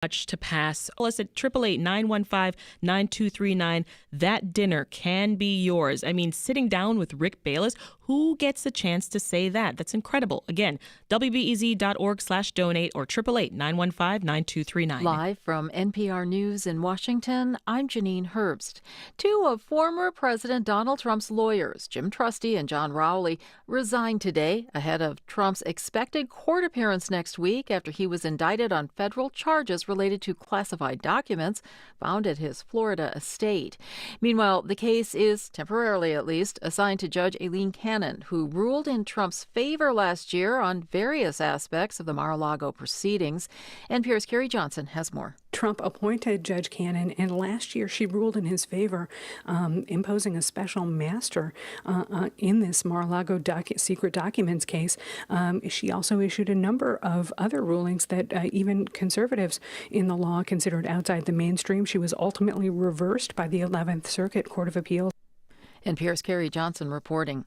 much to pass. Call us at 888-915-9239. That dinner can be yours. I mean, sitting down with Rick Bayless, who gets the chance to say that? That's incredible. Again, WBEZ.org/donate or 888-915-9239. Live from NPR News in Washington, I'm Janine Herbst. Two of former President Donald Trump's lawyers, Jim Trusty and John Rowley, resigned today ahead of Trump's expected court appearance next week after he was indicted on federal charges related to classified documents found at his Florida estate. Meanwhile, the case is, temporarily at least, assigned to Judge Aileen Cannon, who ruled in Trump's favor last year on various aspects of the Mar-a-Lago proceedings. NPR's Carrie Johnson has more. Trump appointed Judge Cannon, and last year she ruled in his favor, imposing a special master in this Mar-a-Lago secret documents case. She also issued a number of other rulings that even conservatives in the law considered outside the mainstream. She was ultimately reversed by the 11th Circuit Court of Appeals. NPR's Carrie Johnson reporting.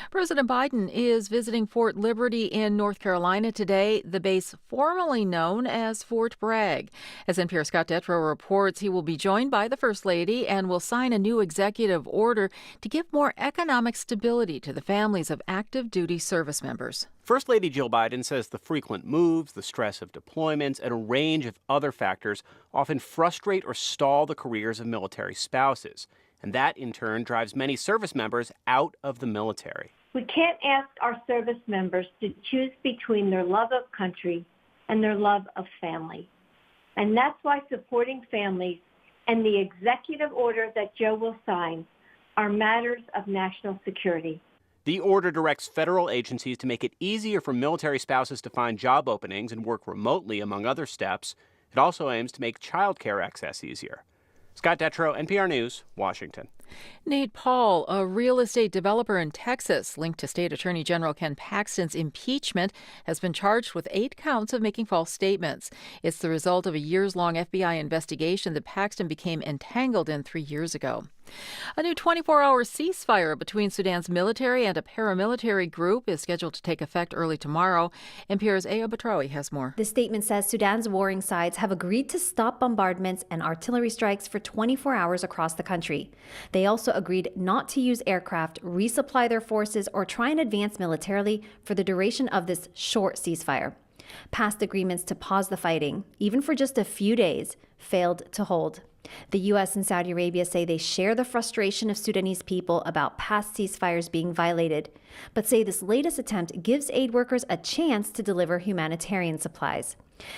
President Biden is visiting Fort Liberty in North Carolina today, the base formerly known as Fort Bragg. As NPR's Scott Detrow reports, he will be joined by the First Lady and will sign a new executive order to give more economic stability to the families of active duty service members. First Lady Jill Biden says the frequent moves, the stress of deployments, and a range of other factors often frustrate or stall the careers of military spouses. And that, in turn, drives many service members out of the military. We can't ask our service members to choose between their love of country and their love of family. And that's why supporting families and the executive order that Joe will sign are matters of national security. The order directs federal agencies to make it easier for military spouses to find job openings and work remotely, among other steps. It also aims to make child care access easier. Scott Detrow, NPR News, Washington. Nate Paul, a real estate developer in Texas linked to State Attorney General Ken Paxton's impeachment, has been charged with 8 counts of making false statements. It's the result of a years-long FBI investigation that Paxton became entangled in 3 years ago. A new 24-hour ceasefire between Sudan's military and a paramilitary group is scheduled to take effect early tomorrow. NPR's Aya Batrawi has more. The statement says Sudan's warring sides have agreed to stop bombardments and artillery strikes for 24 hours across the country. They also agreed not to use aircraft, resupply their forces, or try and advance militarily for the duration of this short ceasefire. Past agreements to pause the fighting, even for just a few days, failed to hold. The U.S. and Saudi Arabia say they share the frustration of Sudanese people about past ceasefires being violated, but say this latest attempt gives aid workers a chance to deliver humanitarian supplies.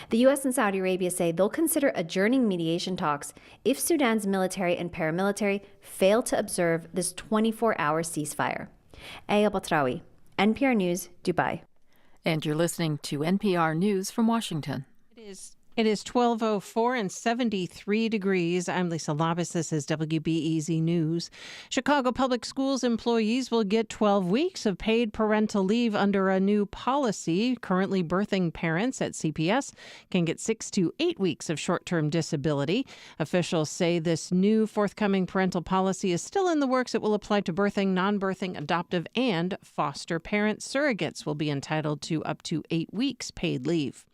The U.S. and Saudi Arabia say they'll consider adjourning mediation talks if Sudan's military and paramilitary fail to observe this 24-hour ceasefire. Aya Batrawi, NPR News, Dubai. And you're listening to NPR News from Washington. It is 12:04 and 73 degrees. I'm Lisa Labus. This is WBEZ News. Chicago Public Schools employees will get 12 weeks of paid parental leave under a new policy. Currently, birthing parents at CPS can get 6 to 8 weeks of short-term disability. Officials say this new forthcoming parental policy is still in the works. It will apply to birthing, non-birthing, adoptive, and foster parent surrogates will be entitled to up to 8 weeks paid leave.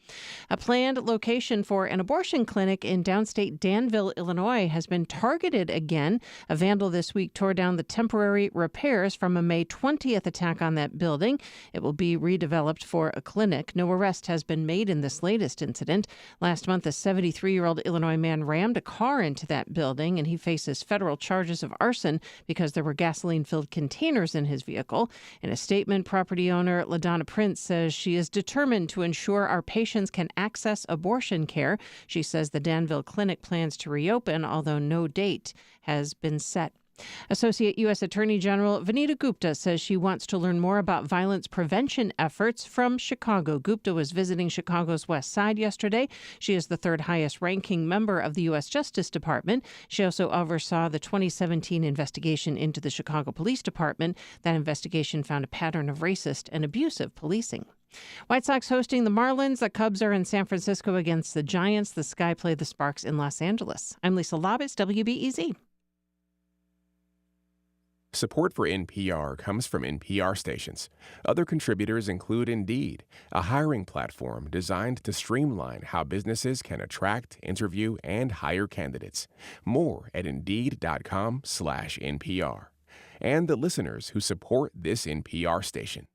A planned location for an abortion clinic in downstate Danville, Illinois, has been targeted again. A vandal this week tore down the temporary repairs from a May 20th attack on that building. It will be redeveloped for a clinic. No arrest has been made in this latest incident. Last month, a 73-year-old Illinois man rammed a car into that building, and he faces federal charges of arson because there were gasoline-filled containers in his vehicle. In a statement, property owner LaDonna Prince says she is determined to ensure our patients can access abortion care. She says the Danville Clinic plans to reopen, although no date has been set. Associate U.S. Attorney General Vanita Gupta says she wants to learn more about violence prevention efforts from Chicago. Gupta was visiting Chicago's West Side yesterday. She is the third highest ranking member of the U.S. Justice Department. She also oversaw the 2017 investigation into the Chicago Police Department. That investigation found a pattern of racist and abusive policing. White Sox hosting the Marlins. The Cubs are in San Francisco against the Giants. The Sky play the Sparks in Los Angeles. I'm Lisa Labus, WBEZ. Support for NPR comes from NPR stations. Other contributors include Indeed, a hiring platform designed to streamline how businesses can attract, interview, and hire candidates. More at Indeed.com/NPR. And the listeners who support this NPR station.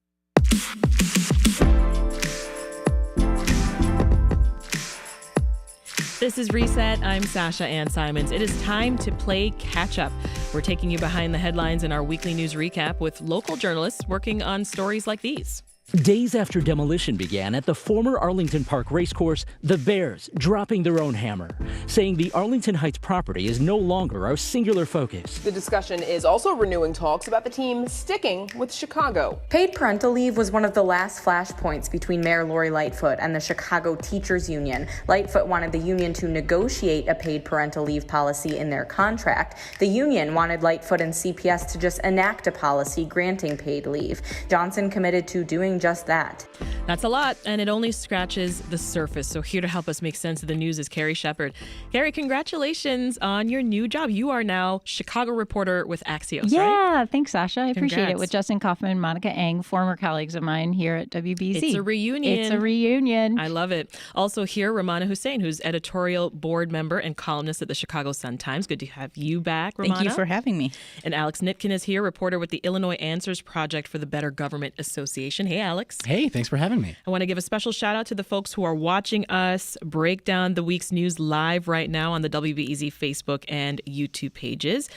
This is Reset. I'm Sasha-Ann Simons. It is time to play catch up. We're taking you behind the headlines in our weekly news recap with local journalists working on stories like these. Days after demolition began at the former Arlington Park Racecourse, the Bears dropping their own hammer, saying the Arlington Heights property is no longer our singular focus. The discussion is also renewing talks about the team sticking with Chicago. Paid parental leave was one of the last flashpoints between Mayor Lori Lightfoot and the Chicago Teachers Union. Lightfoot wanted the union to negotiate a paid parental leave policy in their contract. The union wanted Lightfoot and CPS to just enact a policy granting paid leave. Johnson committed to doing just that. That's a lot, and it only scratches the surface. So here to help us make sense of the news is Carrie Shepherd. Carrie, congratulations on your new job. You are now Chicago reporter with Axios, right? Yeah, thanks, Sasha. I appreciate Congrats. it. With Justin Kaufman and Monica Eng, former colleagues of mine here at WBEZ. It's a reunion. It's a reunion. I love it. Also here, Rummana Hussain, who's editorial board member and columnist at the Chicago Sun-Times. Good to have you back, Rummana. Thank you for having me. And Alex Nitkin is here, reporter with the Illinois Answers Project for the Better Government Association. Hey, Alex. Hey, thanks for having me. I want to give a special shout out to the folks who are watching us break down the week's news live right now on the WBEZ Facebook and YouTube pages.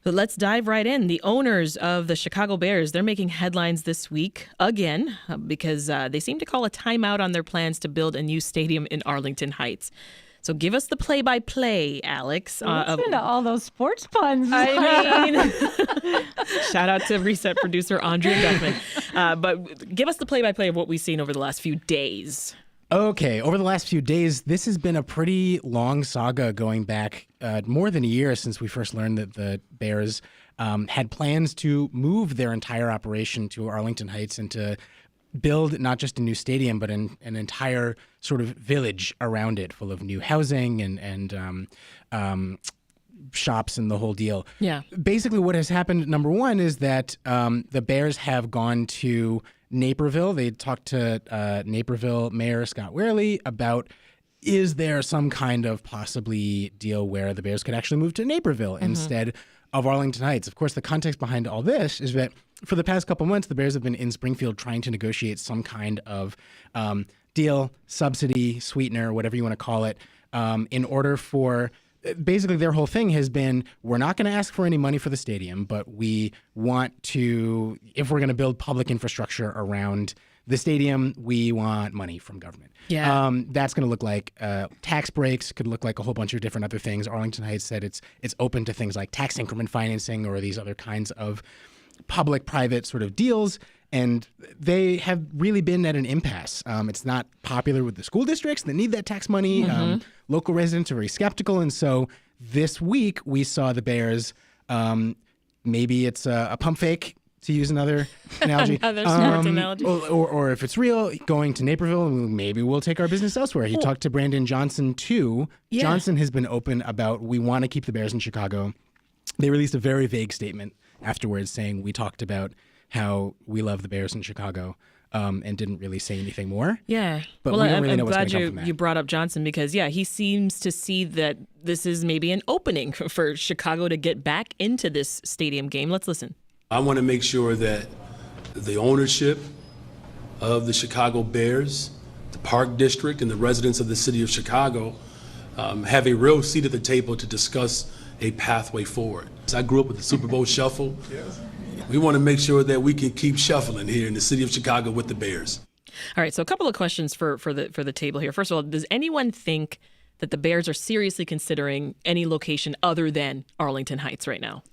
But let's dive right in. The owners of the Chicago Bears, they're making headlines this week again because they seem to call a timeout on their plans to build a new stadium in Arlington Heights. So give us the play-by-play, Alex. Listen to all those sports puns. I mean, shout out to Reset producer Andrea Guffman. But give us the play-by-play of what we've seen over the last few days. Okay, over the last few days, this has been a pretty long saga going back more than a year since we first learned that the Bears had plans to move their entire operation to Arlington Heights and to build not just a new stadium, but an entire sort of village around it full of new housing and shops and the whole deal. Yeah. Basically what has happened, number one, is that the Bears have gone to Naperville. They talked to Naperville Mayor Scott Wehrle about, is there some kind of possibly deal where the Bears could actually move to Naperville instead of Arlington Heights? Of course, the context behind all this is that for the past couple months, the Bears have been in Springfield trying to negotiate some kind of deal, subsidy, sweetener, whatever you want to call it, in order for basically their whole thing has been, we're not going to ask for any money for the stadium, but we want to, if we're going to build public infrastructure around the stadium, we want money from government. Yeah. That's going to look like tax breaks, could look like a whole bunch of different other things. Arlington Heights said it's open to things like tax increment financing or these other kinds of public-private sort of deals, and they have really been at an impasse. It's not popular with the school districts that need that tax money. Local residents are very skeptical, and so this week we saw the Bears, maybe it's a pump fake, to use another analogy. Another sports analogy. Or if it's real, going to Naperville, maybe we'll take our business elsewhere. He talked to Brandon Johnson, too. Yeah. Johnson has been open about, we want to keep the Bears in Chicago. They released a very vague statement afterwards saying, we talked about how we love the Bears in Chicago, and didn't really say anything more. Yeah. But well, we don't really I'm know what's glad going to come from that. you brought up Johnson because, yeah, he seems to see that this is maybe an opening for Chicago to get back into this stadium game. Let's listen. I want to make sure that the ownership of the Chicago Bears, the Park District, and the residents of the city of Chicago have a real seat at the table to discuss a pathway forward. I grew up with the Super Bowl shuffle. Yes. We want to make sure that we can keep shuffling here in the city of Chicago with the Bears. All right, so a couple of questions for the table here. First of all, does anyone think that the Bears are seriously considering any location other than Arlington Heights right now?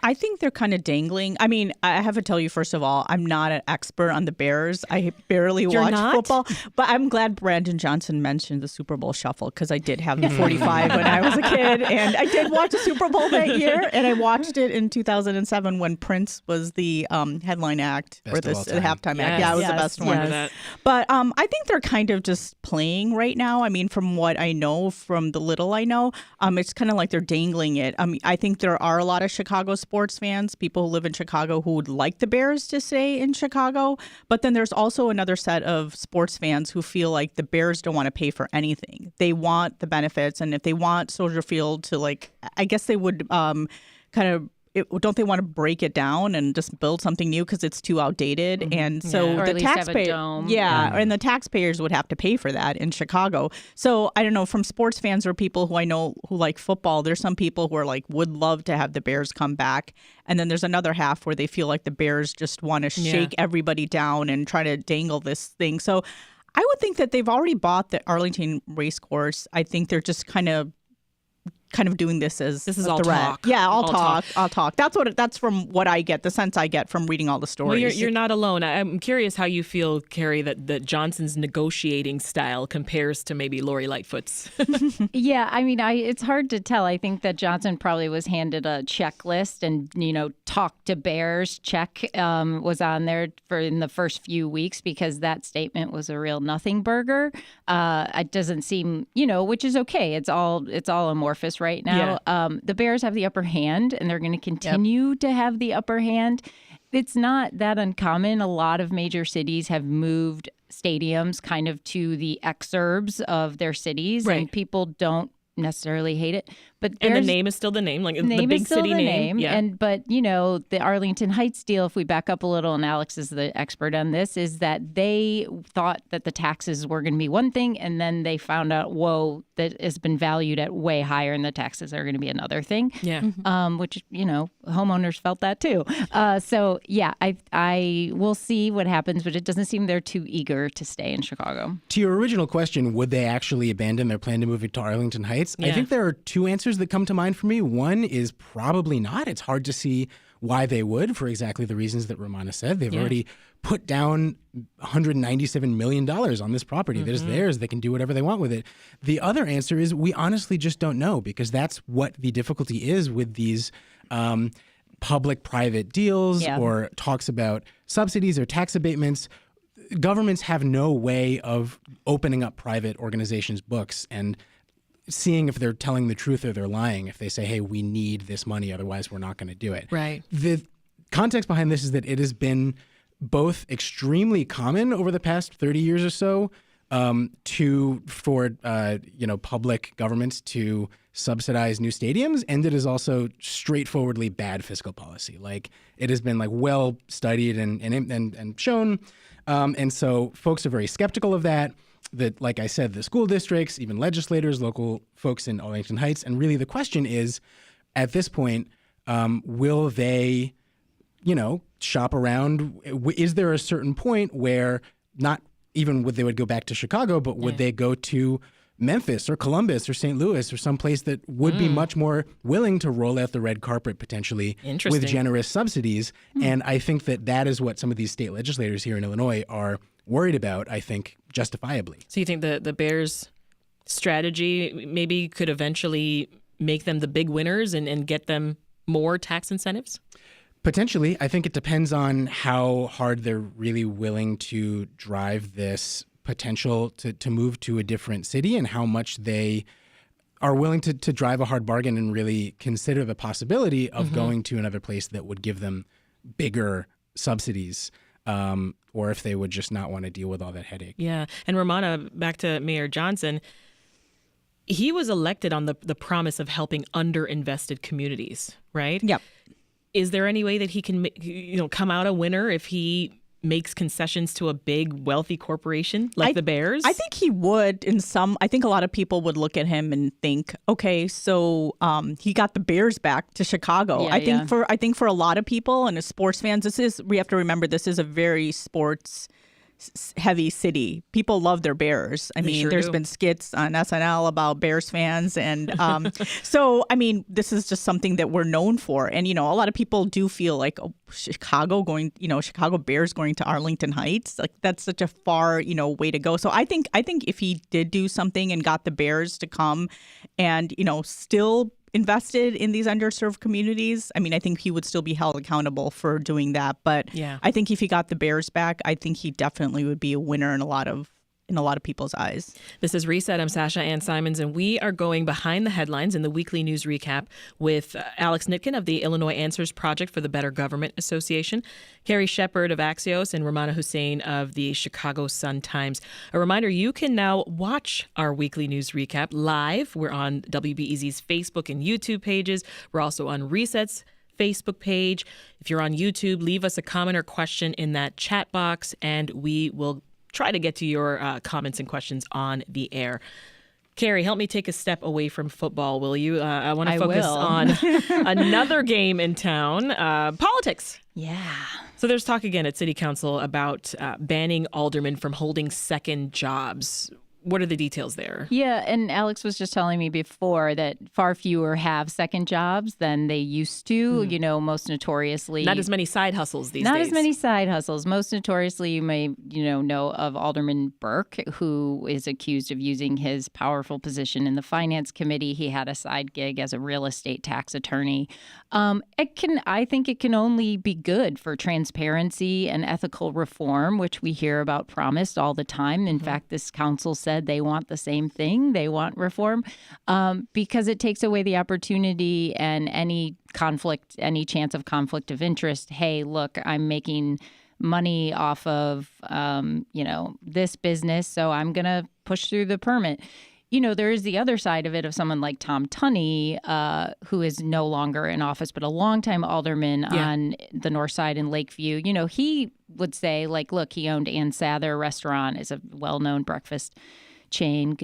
I think they're kind of dangling. I mean, I have to tell you, first of all, I'm not an expert on the Bears. I barely watch football. But I'm glad Brandon Johnson mentioned the Super Bowl shuffle because I did have the 45 when I was a kid. And I did watch the Super Bowl that year. And I watched it in 2007 when Prince was the headline act or the halftime act. Yeah, it was the best one. But I think they're kind of just playing right now. I mean, from what I know, from the little I know, it's kind of like they're dangling it. I mean, I think there are a lot of Chicago sports fans, people who live in Chicago who would like the Bears to stay in Chicago. But then there's also another set of sports fans who feel like the Bears don't want to pay for anything. They want the benefits. And if they want Soldier Field to, like, I guess they would don't they want to break it down and just build something new because it's too outdated? Mm-hmm. And so Or the at least have a taxpayer, dome. and the taxpayers would have to pay for that in Chicago. So I don't know, from sports fans or people who I know who like football, there's some people who are like would love to have the Bears come back, and then there's another half where they feel like the Bears just want to shake everybody down and try to dangle this thing. So I would think that they've already bought the Arlington racecourse. I think they're just kind of doing this as this is a all threat. talk. Yeah, I'll talk. That's from what I get, the sense I get from reading all the stories. Well, you're not alone. I'm curious how you feel, Carrie, that Johnson's negotiating style compares to maybe Lori Lightfoot's. Yeah, I mean, it's hard to tell. I think that Johnson probably was handed a checklist, and talk to Bears check was on there in the first few weeks because that statement was a real nothing burger. It doesn't seem, which is okay. It's all amorphous right now. Yeah. The Bears have the upper hand, and they're going to continue to have the upper hand. It's not that uncommon. A lot of major cities have moved stadiums kind of to the exurbs of their cities, and people don't necessarily hate it. But and the name is still the name, like the big city name. Yeah. But the Arlington Heights deal, if we back up a little, and Alex is the expert on this, is that they thought that the taxes were going to be one thing, and then they found out, whoa, that has been valued at way higher, and the taxes are going to be another thing. Yeah. Which homeowners felt that too. I will see what happens, but it doesn't seem they're too eager to stay in Chicago. To your original question, would they actually abandon their plan to move it to Arlington Heights? Yeah. I think there are two answers that come to mind for me. One is probably not. It's hard to see why they would, for exactly the reasons that Rummana said. They've already put down $197 million on this property that is theirs. They can do whatever they want with it. The other answer is we honestly just don't know, because that's what the difficulty is with these public-private deals or talks about subsidies or tax abatements. Governments have no way of opening up private organizations' books and seeing if they're telling the truth or they're lying. If they say, hey, we need this money, otherwise we're not going to do it. Right. The context behind this is that it has been both extremely common over the past 30 years or so for public governments to subsidize new stadiums, and it is also straightforwardly bad fiscal policy. Like, it has been well studied and shown, and so folks are very skeptical of that. That, like I said, the school districts, even legislators, local folks in Arlington Heights, and really the question is, at this point, will they, shop around? Is there a certain point where not even would they would go back to Chicago, but would they go to Memphis or Columbus or St. Louis or someplace that would be much more willing to roll out the red carpet potentially with generous subsidies? And I think that is what some of these state legislators here in Illinois are worried about, I think, justifiably. So you think the Bears' strategy maybe could eventually make them the big winners and get them more tax incentives? Potentially. I think it depends on how hard they're really willing to drive this potential to move to a different city, and how much they are willing to drive a hard bargain and really consider the possibility of going to another place that would give them bigger subsidies, or if they would just not want to deal with all that headache. Yeah. And Rummana, back to Mayor Johnson, he was elected on the promise of helping underinvested communities, right? Yep. Is there any way that he can come out a winner if he makes concessions to a big, wealthy corporation like the Bears? I think he would I think a lot of people would look at him and think, okay, so he got the Bears back to Chicago. Yeah, I think for a lot of people and as sports fans, we have to remember this is a very sports heavy city. People love their Bears. I mean, there's been skits on SNL about Bears fans. And so, I mean, this is just something that we're known for. And, a lot of people do feel like Chicago Bears going to Arlington Heights, like that's such a far, way to go. So I think if he did do something and got the Bears to come and, still invested in these underserved communities, I mean, I think he would still be held accountable for doing that. But I think if he got the Bears back, I think he definitely would be a winner in a lot of in a lot of people's eyes. This is Reset. I'm Sasha-Ann Simons, and we are going behind the headlines in the weekly news recap with Alex Nitkin of the Illinois Answers Project for the Better Government Association, Carrie Shepherd of Axios, and Rummana Hussain of the Chicago Sun-Times. A reminder, you can now watch our weekly news recap live. We're on WBEZ's Facebook and YouTube pages. We're also on Reset's Facebook page. If you're on YouTube, leave us a comment or question in that chat box, and we will try to get to your comments and questions on the air. Carrie, help me take a step away from football, will you? I want to focus on another game in town, politics. Yeah. So there's talk again at City Council about banning aldermen from holding second jobs. What are the details there? Yeah, and Alex was just telling me before that far fewer have second jobs than they used to, you know, most notoriously. Not as many side hustles these days. Not as many side hustles. Most notoriously, you may, know of Alderman Burke, who is accused of using his powerful position in the Finance Committee. He had a side gig as a real estate tax attorney. I think it can only be good for transparency and ethical reform, which we hear about promised all the time. In fact, this council said they want the same thing. They want reform because it takes away the opportunity and any conflict, any chance of conflict of interest. Hey, look, I'm making money off of, this business, so I'm going to push through the permit. There is the other side of it of someone like Tom Tunney, who is no longer in office, but a longtime alderman on the north side in Lakeview. He would say, look, he owned Ann Sather Restaurant, is a well-known breakfast chain,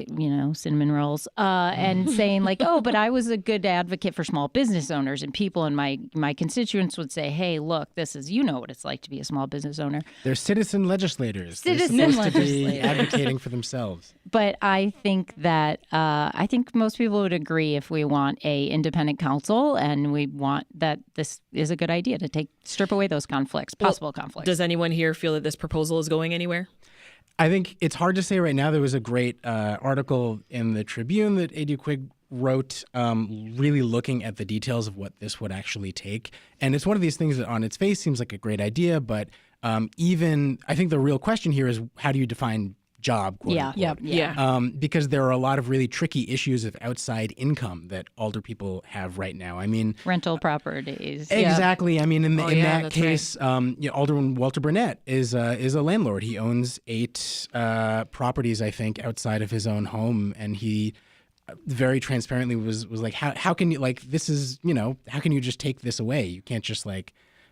cinnamon rolls, and saying but I was a good advocate for small business owners and people, and my constituents would say, hey, look, this is, what it's like to be a small business owner. They're citizen legislators. They're supposed to be advocating for themselves. But I think that I think most people would agree if we want a independent council and we want that this is a good idea to strip away those possible conflicts. Does anyone here feel that this proposal is going anywhere? I think it's hard to say right now. There was a great article in the Tribune that A.D. Quigg wrote really looking at the details of what this would actually take. And it's one of these things that on its face seems like a great idea, but even I think the real question here is how do you define job, quote unquote. Because there are a lot of really tricky issues of outside income that alder people have right now. I mean, rental properties. Exactly. I mean, in that case, right. Alderman Walter Burnett is a landlord. He owns 8 properties, I think, outside of his own home, and he very transparently was like, how can you this is how can you just take this away? You can't just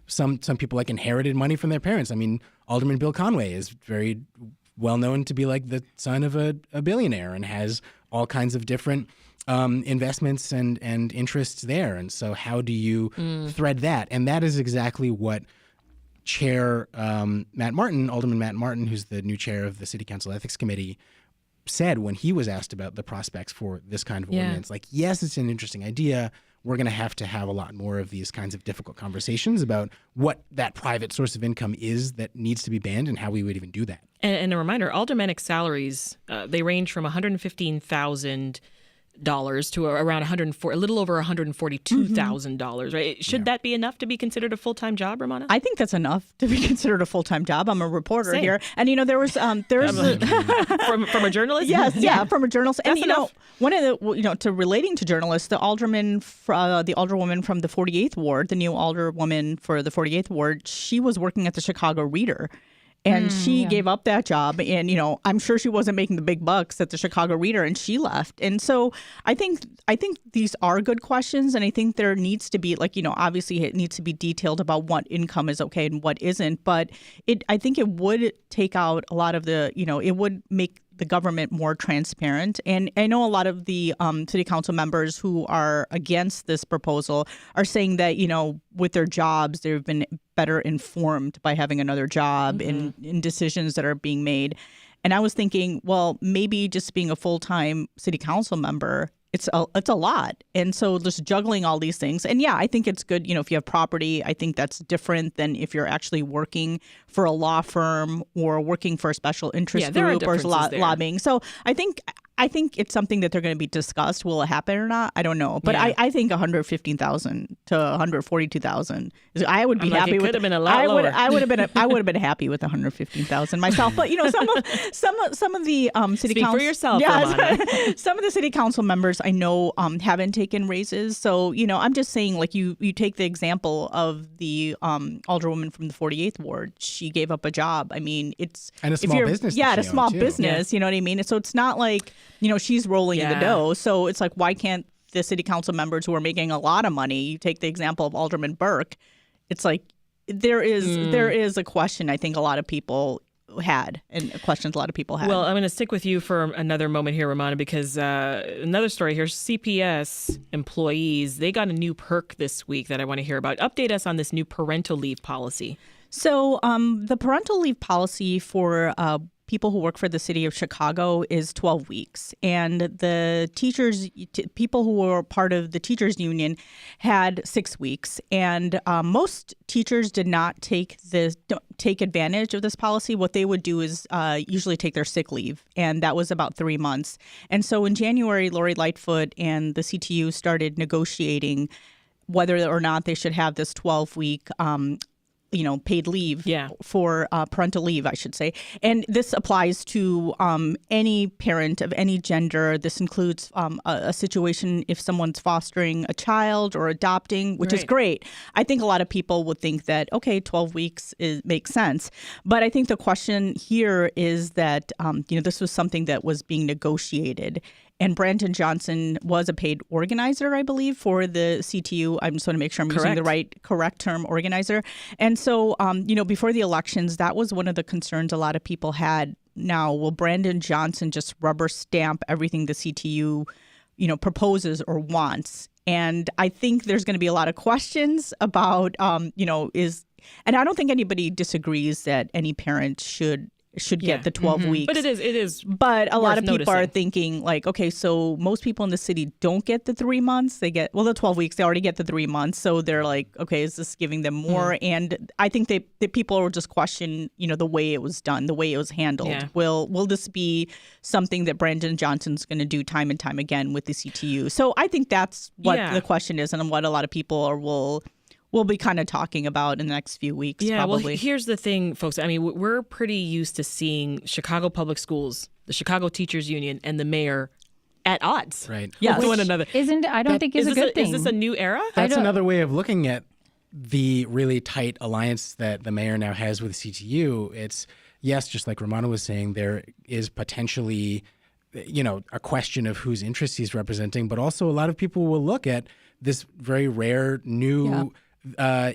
some people inherited money from their parents. I mean, Alderman Bill Conway is very well known to be the son of a billionaire and has all kinds of different investments and interests there. And so how do you thread that? And that is exactly what Chair Alderman Matt Martin, who's the new chair of the City Council Ethics Committee, said when he was asked about the prospects for this kind of ordinance. Yes, it's an interesting idea. We're going to have a lot more of these kinds of difficult conversations about what that private source of income is that needs to be banned and how we would even do that. And a reminder, aldermanic salaries, they range from $115,000 to around a little over $142,000, right? Should that be enough to be considered a full-time job, Rummana? I think that's enough to be considered a full-time job. I'm a reporter here, and there was from a journalist. Yes, from a journalist. That's and enough. One of the to relating to journalists, the alderwoman from the 48th ward, the new alderwoman for the 48th ward, she was working at the Chicago Reader. And she gave up that job, and I'm sure she wasn't making the big bucks at the Chicago Reader, and she left. And so I think these are good questions, and I think there needs to be obviously it needs to be detailed about what income is okay and what isn't. But I think it would take out a lot of the it would make the government more transparent. And I know a lot of the city council members who are against this proposal are saying that, with their jobs, they've been better informed by having another job in decisions that are being made. And I was thinking, well, maybe just being a full-time city council member, it's a lot. And so just juggling all these things. And I think it's good, if you have property, I think that's different than if you're actually working for a law firm or working for a special interest group or lobbying. So I think I think it's something that they're going to be discussed. Will it happen or not? I don't know. But I think 115,000 to 142,000. I would be happy it with. Could have been a lot lower. I would have been happy with 115,000 myself. But some of the city Speak council. for yourself, Rummana. Some of the city council members I know haven't taken raises. So I'm just saying, like you take the example of the alderwoman from the 48th ward. She gave up a job. I mean, it's and a small business. Yeah, a small business. You know what I mean? So it's not like she's rolling in the dough. So it's like, why can't the city council members who are making a lot of money? You take the example of Alderman Burke. It's like there is a question I think a lot of people had and questions a lot of people had. Well, I'm going to stick with you for another moment here, Rummana, because another story here, CPS employees, they got a new perk this week that I want to hear about. Update us on this new parental leave policy. So the parental leave policy for people who work for the city of Chicago is 12 weeks. And the people who were part of the teachers union had 6 weeks. And most teachers did not take advantage of this policy. What they would do is usually take their sick leave. And that was about 3 months. And so in January, Lori Lightfoot and the CTU started negotiating whether or not they should have this 12-week paid leave for parental leave, I should say. And this applies to any parent of any gender. This includes a situation if someone's fostering a child or adopting, which is great. I think a lot of people would think that, okay, 12 weeks makes sense. But I think the question here is that, this was something that was being negotiated. And Brandon Johnson was a paid organizer, I believe, for the CTU. I just want to make sure I'm using the correct term, organizer. And so, before the elections, that was one of the concerns a lot of people had. Now, will Brandon Johnson just rubber stamp everything the CTU, proposes or wants? And I think there's going to be a lot of questions about, and I don't think anybody disagrees that any parent should get the 12 weeks. But it is. But a lot of people are thinking like, okay, so most people in the city don't get the 3 months. They get, the 12 weeks, they already get the 3 months. So they're like, okay, is this giving them more? And I think the people will just question, the way it was done, the way it was handled. Yeah. Will this be something that Brandon Johnson's going to do time and time again with the CTU? So I think that's what the question is and what a lot of people we'll be kind of talking about in the next few weeks, probably. Well, here's the thing, folks. I mean, we're pretty used to seeing Chicago Public Schools, the Chicago Teachers Union, and the mayor at odds with one another. I don't think is a good thing. Is this a new era? That's another way of looking at the really tight alliance that the mayor now has with CTU. It's, yes, just like Rummana was saying, there is potentially, a question of whose interests he's representing, but also a lot of people will look at this very rare new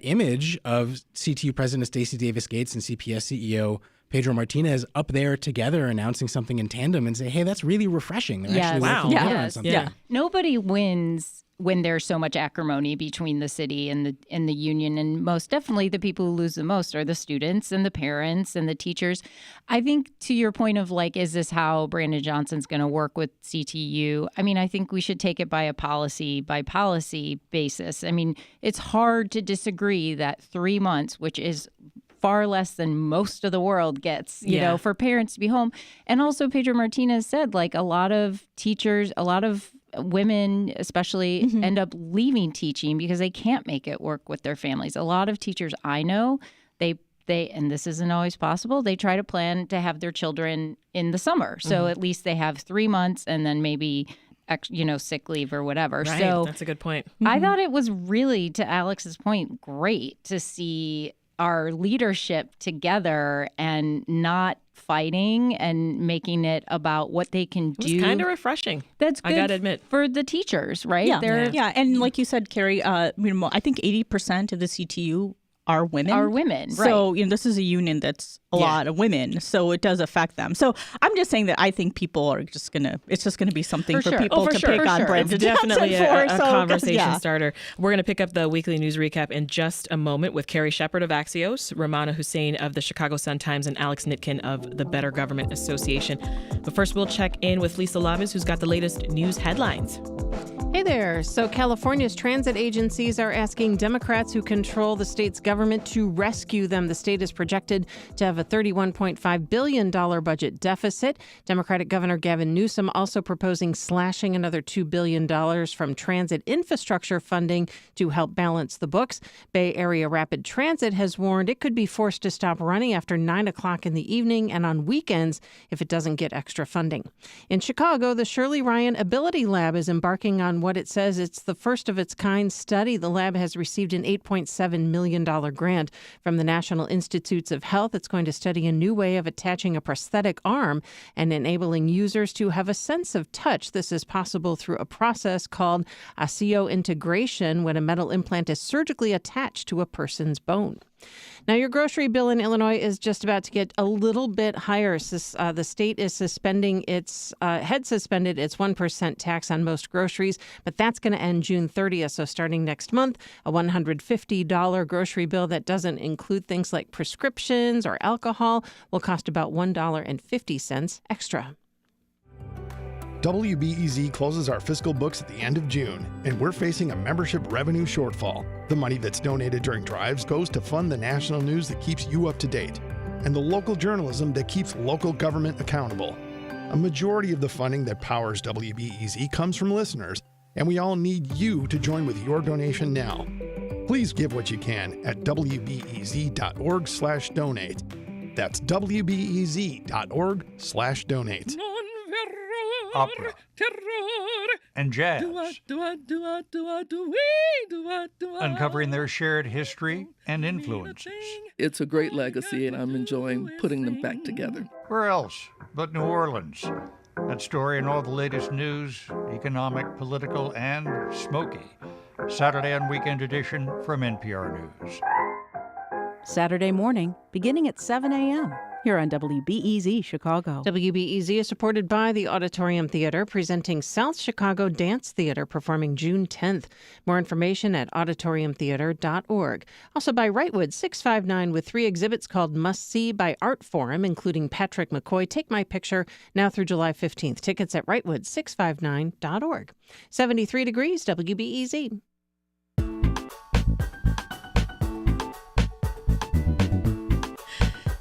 image of CTU President Stacey Davis Gates and CPS CEO Pedro Martinez up there together announcing something in tandem and say, hey, that's really refreshing. They're actually working together on something. Yeah. Nobody wins when there's so much acrimony between the city and the union. And most definitely the people who lose the most are the students and the parents and the teachers. I think to your point of like, is this how Brandon Johnson's going to work with CTU? I mean, I think we should take it by policy basis. I mean, it's hard to disagree that 3 months, which is far less than most of the world gets, you know, for parents to be home. And also Pedro Martinez said, like, a lot of teachers, a lot of women especially end up leaving teaching because they can't make it work with their families. A lot of teachers I know, they and this isn't always possible, they try to plan to have their children in the summer. So at least they have 3 months and then maybe sick leave or whatever. Right. So that's a good point. I thought it was really, to Alex's point, great to see our leadership together and not fighting and making it about what they can do. It's kind of refreshing. That's good, I gotta admit, for the teachers, right? Yeah. And like you said, Carrie, I think 80% of the CTU are women. So this is a union that's a lot of women, so it does affect them. So I'm just saying that I think people are just gonna be something for people to pick on Brandon Johnson. Definitely a conversation starter. We're gonna pick up the weekly news recap in just a moment with Carrie Shepherd of Axios, Rummana Hussain of the Chicago Sun-Times, and Alex Nitkin of the Better Government Association. But first, we'll check in with Lisa Labis, who's got the latest news headlines. Hey there. So California's transit agencies are asking Democrats who control the state's government to rescue them. The state is projected to have a $31.5 billion budget deficit. Democratic Governor Gavin Newsom also proposing slashing another $2 billion from transit infrastructure funding to help balance the books. Bay Area Rapid Transit has warned it could be forced to stop running after 9 o'clock in the evening and on weekends if it doesn't get extra funding. In Chicago, the Shirley Ryan Ability Lab is embarking on what it says it's the first of its kind study. The lab has received an $8.7 million grant from the National Institutes of Health. It's going to study a new way of attaching a prosthetic arm and enabling users to have a sense of touch. This is possible through a process called osseointegration, when a metal implant is surgically attached to a person's bone. Now, your grocery bill in Illinois is just about to get a little bit higher. The state is suspended its 1% tax on most groceries, but that's going to end June 30th. So starting next month, a $150 grocery bill that doesn't include things like prescriptions or alcohol will cost about $1.50 extra. WBEZ closes our fiscal books at the end of June, and we're facing a membership revenue shortfall. The money that's donated during drives goes to fund the national news that keeps you up to date, and the local journalism that keeps local government accountable. A majority of the funding that powers WBEZ comes from listeners, and we all need you to join with your donation now. Please give what you can at wbez.org/donate. That's wbez.org/donate. Opera and jazz, uncovering their shared history and influences. It's a great legacy, and I'm enjoying putting them back together. Where else but New Orleans? That story and all the latest news, economic, political, and smoky. Saturday and Weekend Edition from NPR News. Saturday morning, beginning at 7 a.m. here on WBEZ Chicago. WBEZ is supported by the Auditorium Theater, presenting South Chicago Dance Theater, performing June 10th. More information at auditoriumtheater.org. Also by Wrightwood 659, with 3 exhibits called Must See by Art Forum, including Patrick McCoy, Take My Picture, now through July 15th. Tickets at Wrightwood659.org. 73 degrees, WBEZ.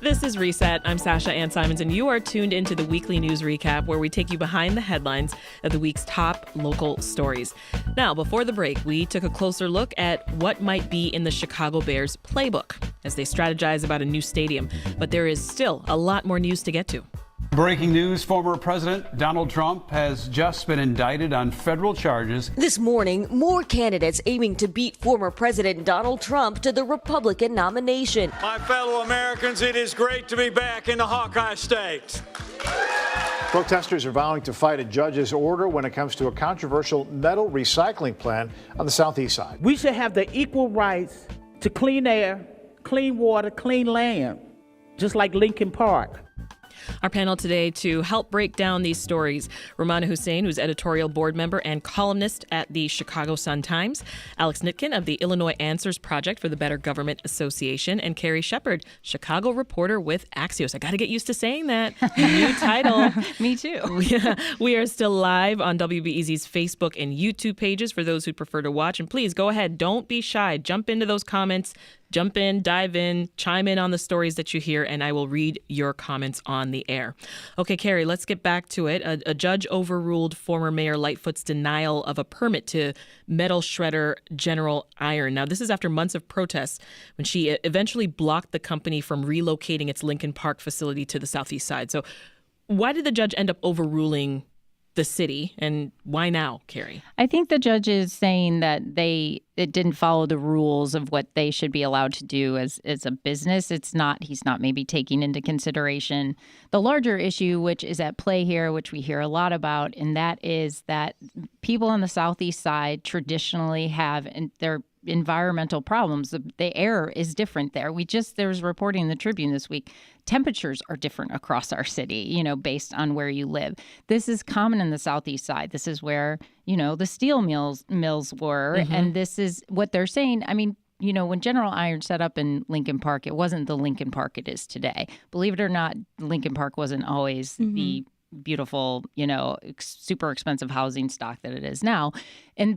This is Reset. I'm Sasha-Ann Simons, and you are tuned into the weekly news recap, where we take you behind the headlines of the week's top local stories. Now, before the break, we took a closer look at what might be in the Chicago Bears playbook as they strategize about a new stadium. But there is still a lot more news to get to. Breaking news, former President Donald Trump has just been indicted on federal charges. This morning, more candidates aiming to beat former President Donald Trump to the Republican nomination. My fellow Americans, it is great to be back in the Hawkeye State. Protesters are vowing to fight a judge's order when it comes to a controversial metal recycling plan on the southeast side. We should have the equal rights to clean air, clean water, clean land, just like Lincoln Park. Our panel today to help break down these stories: Rummana Hussain, who's editorial board member and columnist at the Chicago Sun-Times; Alex Nitkin of the Illinois Answers Project for the Better Government Association; and Carrie Shepherd, Chicago reporter with Axios. I got to get used to saying that. New title. Me too. We are still live on WBEZ's Facebook and YouTube pages for those who prefer to watch. And please go ahead. Don't be shy. Jump into those comments. Jump in, dive in, chime in on the stories that you hear, and I will read your comments on the air. Okay, Carrie, let's get back to it. A judge overruled former Mayor Lightfoot's denial of a permit to metal shredder General Iron. Now, this is after months of protests when she eventually blocked the company from relocating its Lincoln Park facility to the southeast side. So why did the judge end up overruling the city, and why now, Carrie? I think the judge is saying that it didn't follow the rules of what they should be allowed to do as a business. He's not maybe taking into consideration the larger issue, which is at play here, which we hear a lot about, and that is that people on the southeast side traditionally have their environmental problems. The air is different there. There was reporting in the Tribune this week. Temperatures are different across our city, based on where you live. This is common in the southeast side. This is where, the steel mills were. Mm-hmm. And this is what they're saying. I mean, when General Iron set up in Lincoln Park, it wasn't the Lincoln Park it is today. Believe it or not, Lincoln Park wasn't always the beautiful, super expensive housing stock that it is now.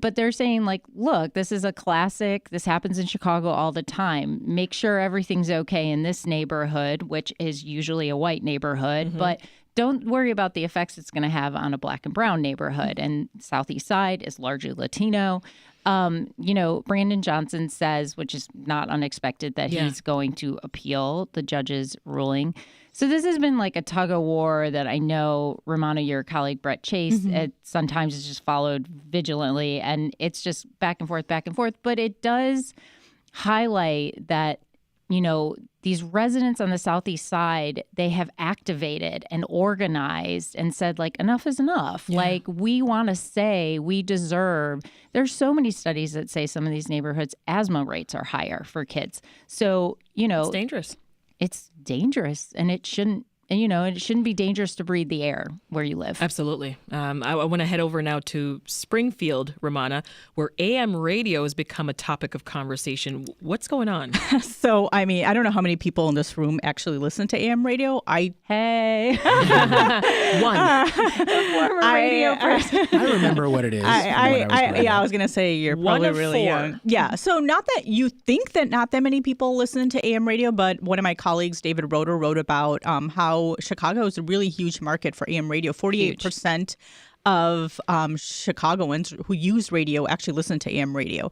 But they're saying, like, look, this is a classic. This happens in Chicago all the time. Make sure everything's okay in this neighborhood, which is usually a white neighborhood, but don't worry about the effects it's going to have on a black and brown neighborhood. And Southeast Side is largely Latino. Brandon Johnson says, which is not unexpected, that he's going to appeal the judge's ruling. So this has been like a tug of war that I know, Rummana, your colleague Brett Chase, sometimes is just followed vigilantly, and it's just back and forth. But it does highlight that, these residents on the Southeast Side, they have activated and organized and said, like, enough is enough. Yeah. Like, we want to say we deserve. There's so many studies that say some of these neighborhoods, asthma rates are higher for kids. So, it's dangerous. It's dangerous, and it shouldn't. It shouldn't be dangerous to breathe the air where you live. Absolutely. I want to head over now to Springfield, Rummana, where AM radio has become a topic of conversation. What's going on? So, I don't know how many people in this room actually listen to AM radio. Hey. One. Former radio person. I remember what it is. I was going to say you're probably really young. Yeah. So not that you think that not that many people listen to AM radio, but one of my colleagues, David Roeder, wrote about how Chicago is a really huge market for AM radio. 48% of Chicagoans who use radio actually listen to AM radio.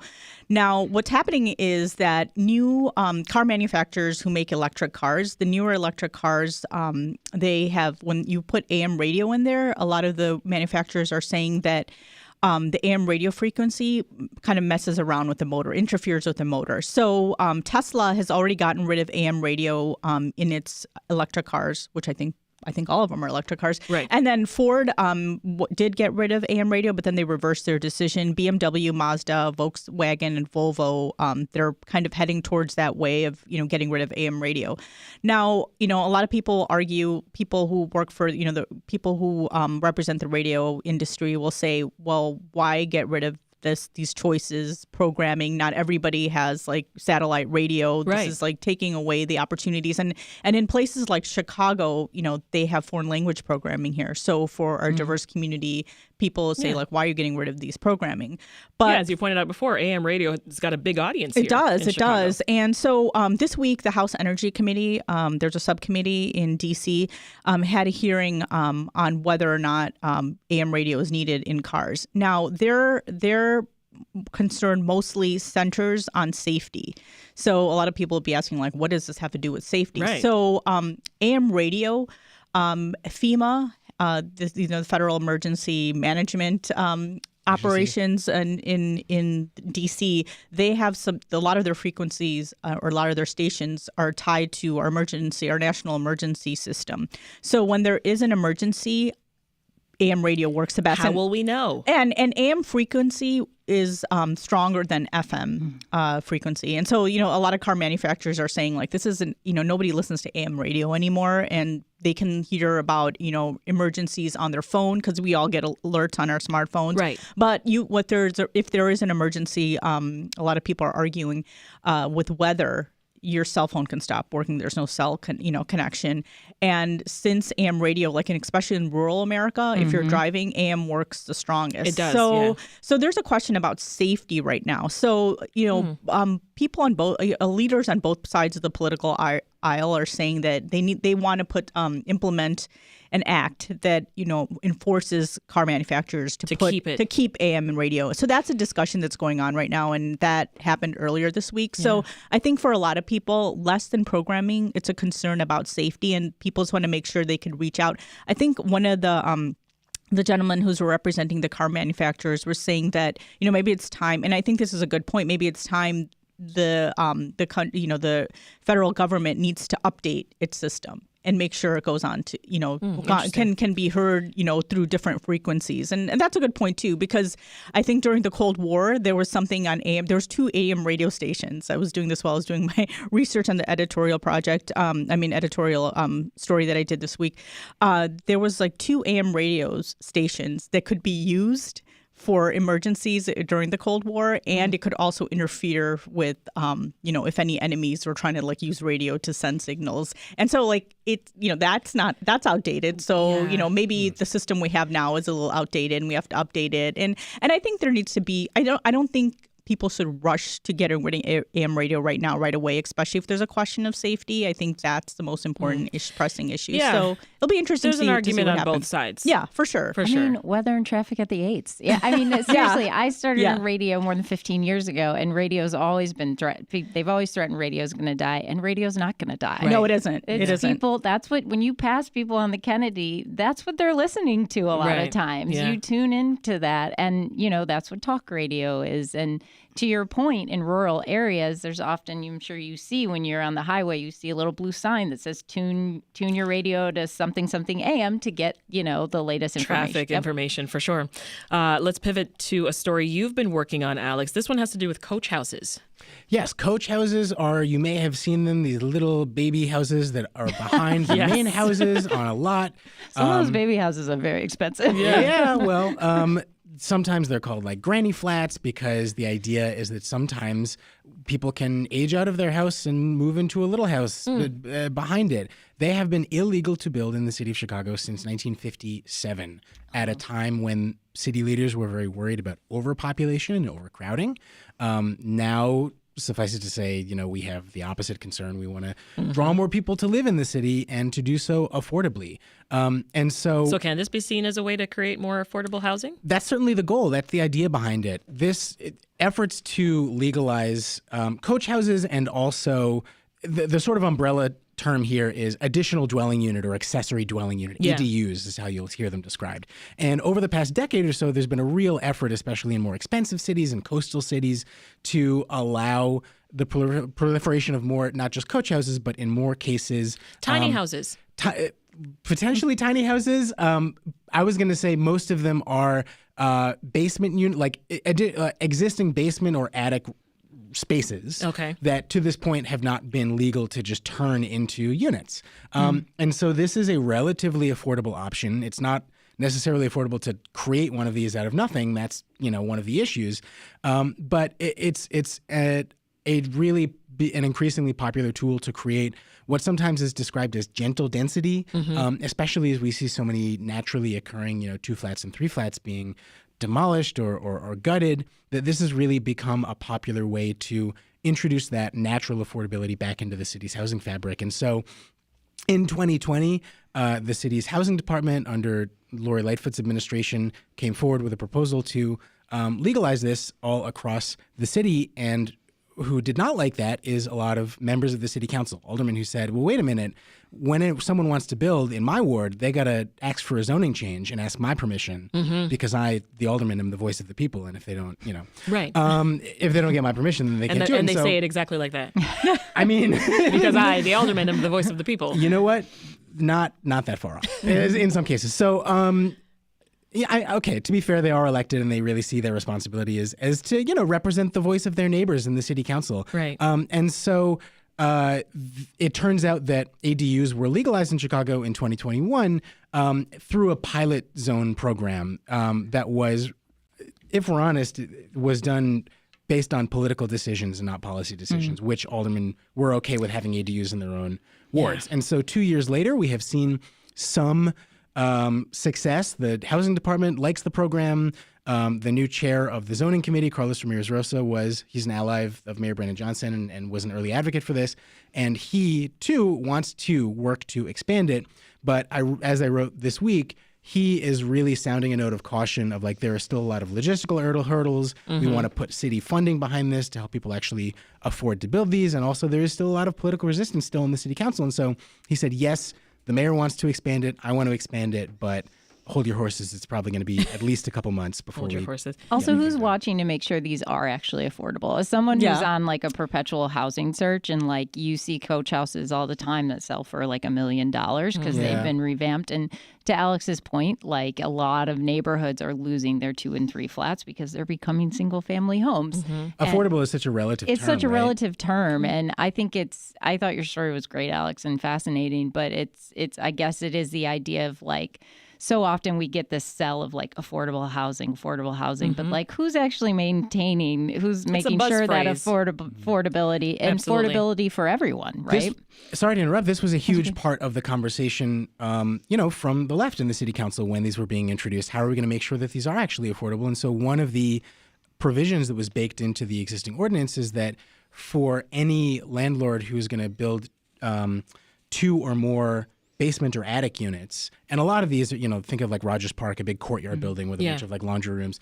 Now, what's happening is that new car manufacturers who make electric cars, the newer electric cars, they have, when you put AM radio in there, a lot of the manufacturers are saying that the AM radio frequency kind of messes around with the motor, interferes with the motor. So Tesla has already gotten rid of AM radio in its electric cars, which I think all of them are electric cars. Right. And then Ford did get rid of AM radio, but then they reversed their decision. BMW, Mazda, Volkswagen, and Volvo, they're kind of heading towards that way of, getting rid of AM radio. Now, a lot of people argue, people who work for, the people who represent the radio industry will say, well, why get rid of these choices, programming? Not everybody has like satellite radio. This is like taking away the opportunities. And in places like Chicago, they have foreign language programming here. So for our diverse community, people say like, why are you getting rid of these programming? But as you pointed out before, AM radio has got a big audience here. It does. And so this week, the House Energy Committee, there's a subcommittee in D.C., had a hearing on whether or not AM radio is needed in cars. Now, their concern mostly centers on safety. So a lot of people will be asking, like, what does this have to do with safety? Right. So AM radio, FEMA, the Federal Emergency Management operations in DC, they have a lot of their frequencies or a lot of their stations are tied to our national emergency system. So when there is an emergency, AM radio works the best. How will we know? And AM frequency is stronger than FM frequency. And so, a lot of car manufacturers are saying, like, this isn't, nobody listens to AM radio anymore, and they can hear about, emergencies on their phone because we all get alerts on our smartphones. Right. But if there is an emergency, a lot of people are arguing with weather, your cell phone can stop working. There's no cell connection. And since AM radio, like especially in rural America, if you're driving, AM works the strongest. It does. So there's a question about safety right now. So, people on both leaders on both sides of the political aisle are saying that they want to implement an act that enforces car manufacturers to keep AM and radio. So that's a discussion that's going on right now, and that happened earlier this week. So I think for a lot of people, less than programming, it's a concern about safety, and people just want to make sure they can reach out. I think one of the gentleman who's representing the car manufacturers was saying that maybe it's time, and I think this is a good point. Maybe it's time the federal government needs to update its system and make sure it goes on to, can be heard, through different frequencies. And that's a good point, too, because I think during the Cold War, there was something on AM. There was 2 AM radio stations. I was doing this while I was doing my research on the editorial project. Editorial story that I did this week. There was like 2 AM radio stations that could be used for emergencies during the Cold War, and it could also interfere with, if any enemies were trying to like use radio to send signals. And so like that's outdated. So, maybe the system we have now is a little outdated and we have to update it. And I think there needs to be, I don't think people should rush to getting rid of AM radio right away, especially if there's a question of safety. I think that's the most important pressing issue. Yeah. So it'll be interesting There's to see an argument what on happens. both sides. Yeah, for sure. I mean, weather and traffic at the 8s. Yeah, I mean, seriously, I started in radio more than 15 years ago, and radio's always been they've always threatened radio's going to die, and radio's not going to die. Right. No, it isn't. It isn't. People, that's what, when you pass people on the Kennedy, that's what they're listening to a lot of times. Yeah. You tune into that, and, that's what talk radio is. And to your point, in rural areas, there's often, I'm sure you see when you're on the highway, you see a little blue sign that says tune your radio to something AM to get, the latest information. Traffic information, for sure. Let's pivot to a story you've been working on, Alex. This one has to do with coach houses. Yes, coach houses are, you may have seen them, these little baby houses that are behind the main houses on a lot. Some of those baby houses are very expensive. Yeah, well, sometimes they're called like granny flats because the idea is that sometimes people can age out of their house and move into a little house behind it. They have been illegal to build in the city of Chicago since 1957, at a time when city leaders were very worried about overpopulation and overcrowding. Now, suffice it to say, we have the opposite concern. We want to draw more people to live in the city and to do so affordably. So can this be seen as a way to create more affordable housing? That's certainly the goal. That's the idea behind it. Efforts to legalize coach houses, and also the sort of umbrella term here is additional dwelling unit or accessory dwelling unit. ADUs is how you'll hear them described. And over the past decade or so, there's been a real effort, especially in more expensive cities and coastal cities, to allow the proliferation of more, not just coach houses, but in more cases, tiny houses. Potentially tiny houses. I was going to say most of them are basement unit, like existing basement or attic spaces that to this point have not been legal to just turn into units. And so this is a relatively affordable option. It's not necessarily affordable to create one of these out of nothing. That's, one of the issues. But it's an increasingly popular tool to create what sometimes is described as gentle density, especially as we see so many naturally occurring, 2 flats and 3 flats being demolished or gutted, that this has really become a popular way to introduce that natural affordability back into the city's housing fabric. And so in 2020, the city's housing department under Lori Lightfoot's administration came forward with a proposal to legalize this all across the city. And who did not like that is a lot of members of the city council, aldermen, who said, well, wait a minute, when someone wants to build in my ward, they got to ask for a zoning change and ask my permission because I, the alderman, am the voice of the people. And if they don't, if they don't get my permission, then they can't do it. And they say it exactly like that. I mean, because I, the alderman, am the voice of the people. You know what? Not that far off in some cases. So, to be fair, they are elected and they really see their responsibility as to, represent the voice of their neighbors in the city council. Right. And so it turns out that ADUs were legalized in Chicago in 2021 through a pilot zone program that was, if we're honest, was done based on political decisions and not policy decisions, which aldermen were okay with having ADUs in their own wards. And so 2 years later, we have seen some success. The housing department likes the program. The new chair of the zoning committee, Carlos Ramirez-Rosa, he's an ally of Mayor Brandon Johnson and was an early advocate for this. And he, too, wants to work to expand it. But as I wrote this week, he is really sounding a note of caution of there are still a lot of logistical hurdles. We want to put city funding behind this to help people actually afford to build these. And also there is still a lot of political resistance still in the city council. And so he said, yes, the mayor wants to expand it. I want to expand it, but hold your horses. It's probably going to be at least a couple months before hold your horses. Also, who's watching to make sure these are actually affordable? As someone who's on a perpetual housing search, and you see coach houses all the time that sell for $1 million because they've been revamped. And to Alex's point, a lot of neighborhoods are losing their 2 and 3 flats because they're becoming single family homes. Affordable is such a relative term. It's such a relative term. And I think I thought your story was great, Alex, and fascinating, but I guess it is the idea of so often we get this sell of like affordable housing, but like who's actually making sure that affordability and affordability for everyone, right? Sorry to interrupt. This was a huge part of the conversation, from the left in the city council when these were being introduced. How are we going to make sure that these are actually affordable? And so one of the provisions that was baked into the existing ordinance is that for any landlord who's going to build 2 or more basement or attic units, and a lot of these, think of like Rogers Park, a big courtyard building with a bunch of like laundry rooms,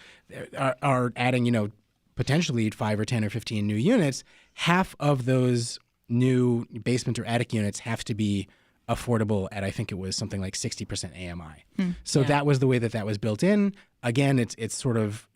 are adding, potentially 5 or 10 or 15 new units. Half of those new basement or attic units have to be affordable at, I think it was something like 60% AMI. So that was the way that was built in. Again, it's sort of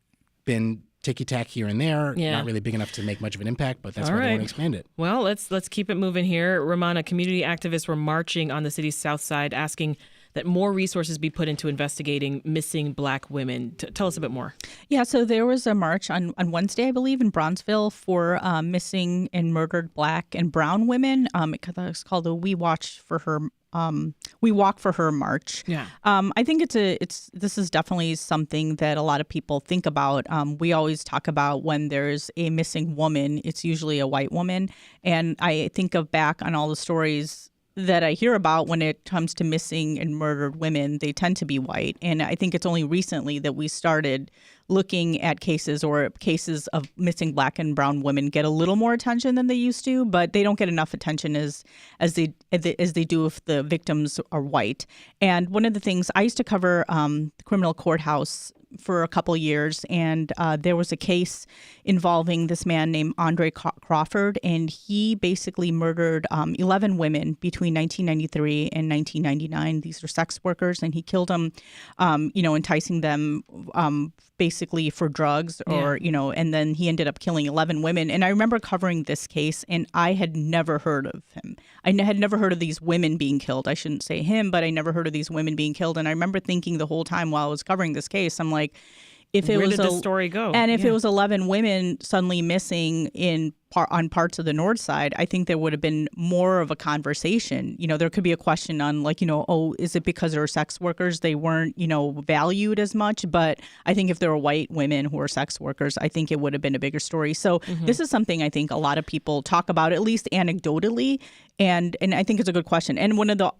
been ticky-tack here and there, not really big enough to make much of an impact, but that's why they want to expand it. Well, let's keep it moving here. Rummana, community activists were marching on the city's south side asking that more resources be put into investigating missing Black women. Tell us a bit more. Yeah, so there was a march on Wednesday, I believe, in Bronzeville for missing and murdered Black and brown women. It's called the We Walk for Her March. Yeah. I think this is definitely something that a lot of people think about. We always talk about when there's a missing woman, it's usually a white woman. And I think back on all the stories that I hear about when it comes to missing and murdered women, they tend to be white. And I think it's only recently that we started looking at cases of missing Black and brown women get a little more attention than they used to, but they don't get enough attention as they do if the victims are white. And one of the things I used to cover the criminal courthouse for a couple years, and there was a case involving this man named Andre Crawford, and he basically murdered 11 women between 1993 and 1999. These are sex workers, and he killed them, enticing them basically for drugs and then he ended up killing 11 women. And I remember covering this case, and I had never heard of him. I had never heard of these women being killed. I shouldn't say him, but I never heard of these women being killed. And I remember thinking the whole time while I was covering this case, I'm like, where did the story go? And if it was 11 women suddenly missing on parts of the north side, I think there would have been more of a conversation. There could be a question on is it because they're sex workers they weren't, valued as much? But I think if there were white women who are sex workers, I think it would have been a bigger story. So this is something I think a lot of people talk about, at least anecdotally, and I think it's a good question. And one of the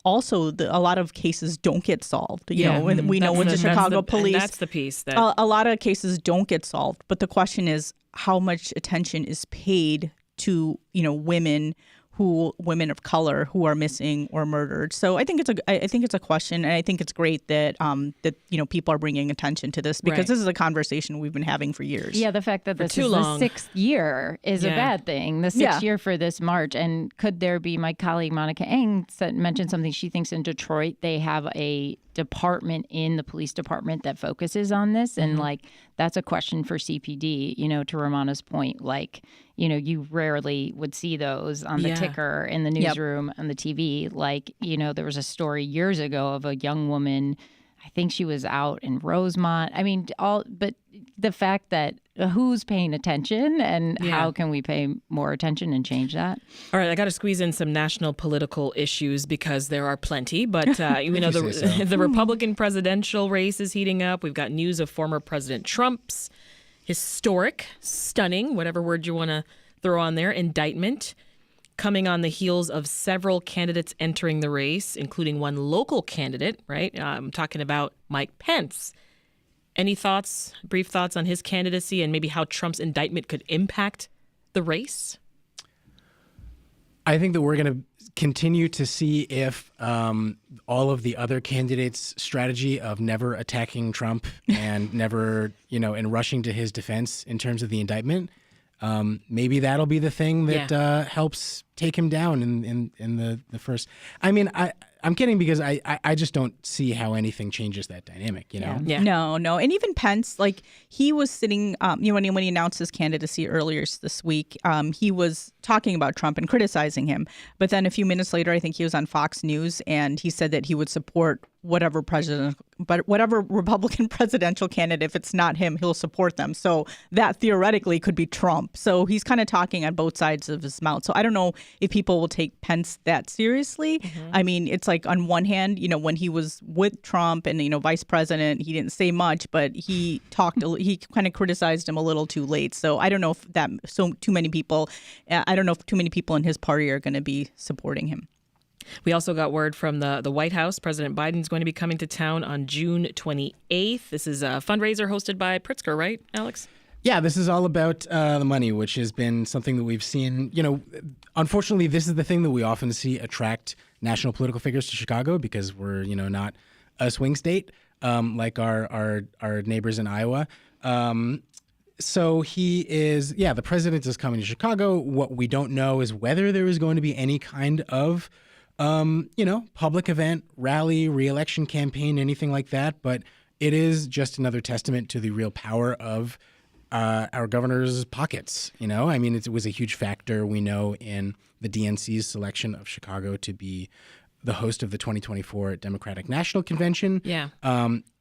a lot of cases don't get solved. We know with the Chicago police, that's the piece that a lot of cases don't get solved. But the question is, how much attention is paid to women of color who are missing or murdered? So I think it's a question, and I think it's great that people are bringing attention to this, because this is a conversation we've been having for years. Yeah, the fact that this is the 6th year is a bad thing. The 6th year for this march, and could there be? My colleague Monica Eng mentioned something. She thinks in Detroit they have a department in the police department that focuses on this, and that's a question for CPD. To Rummana's point, you rarely would see those on the ticker in the newsroom on the TV. There was a story years ago of a young woman. I think she was out in Rosemont. I mean, but the fact that who's paying attention and how can we pay more attention and change that? All right, I got to squeeze in some national political issues because there are plenty. But the Republican presidential race is heating up. We've got news of former President Trump's historic, stunning, whatever word you want to throw on there, indictment, coming on the heels of several candidates entering the race, including one local candidate, right? I'm talking about Mike Pence. Any thoughts, brief thoughts on his candidacy and maybe how Trump's indictment could impact the race? I think that we're going to continue to see if all of the other candidates' strategy of never attacking Trump and never, and rushing to his defense in terms of the indictment, maybe that'll be the thing that helps take him down in the first. I mean, I'm kidding, because I just don't see how anything changes that dynamic, Yeah. No. And even Pence, he was sitting, when he announced his candidacy earlier this week, he was talking about Trump and criticizing him. But then a few minutes later, I think he was on Fox News, and he said that he would support whatever Republican presidential candidate, if it's not him, he'll support them. So that theoretically could be Trump. So he's kind of talking on both sides of his mouth. So I don't know if people will take Pence that seriously. I mean, it's like on one hand, when he was with Trump and, vice president, he didn't say much, but he he kind of criticized him a little too late. So I don't know if too many people in his party are going to be supporting him. We also got word from the White House. President Biden's going to be coming to town on June 28th. This is a fundraiser hosted by Pritzker, right, Alex? Yeah, this is all about the money, which has been something that we've seen. Unfortunately, this is the thing that we often see attract national political figures to Chicago because we're, not a swing state like our neighbors in Iowa. So the president is coming to Chicago. What we don't know is whether there is going to be any kind of public event, rally, re-election campaign, anything like that. But it is just another testament to the real power of our governor's pockets. It was a huge factor, we know, in the DNC's selection of Chicago to be the host of the 2024 Democratic National Convention. Yeah.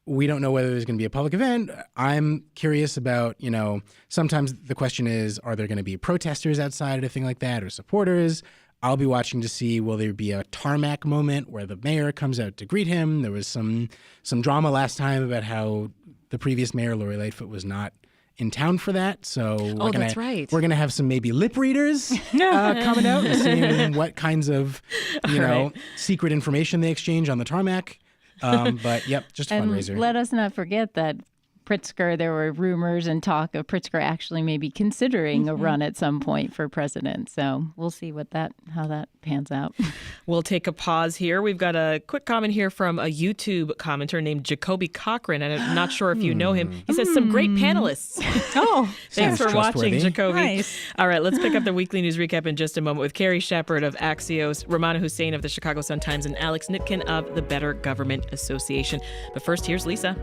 We don't know whether there's going to be a public event. I'm curious about, sometimes the question is, are there going to be protesters outside or anything like that, or supporters? I'll be watching to see, will there be a tarmac moment where the mayor comes out to greet him? There was some drama last time about how the previous mayor, Lori Lightfoot, was not in town for that. So that's right. We're going to have some maybe lip readers coming out and seeing what kinds of, secret information they exchange on the tarmac. But yep, just a fundraiser. Let us not forget that Pritzker, there were rumors and talk of Pritzker actually maybe considering a run at some point for president. So we'll see how that pans out. We'll take a pause here. We've got a quick comment here from a YouTube commenter named Jacoby Cochran, and I'm not sure if you know him. He says, some great panelists. Oh, thanks for watching, Jacoby. Nice. All right, let's pick up the weekly news recap in just a moment with Carrie Shepherd of Axios, Rummana Hussain of the Chicago Sun-Times, and Alex Nitkin of the Better Government Association. But first, here's Lisa.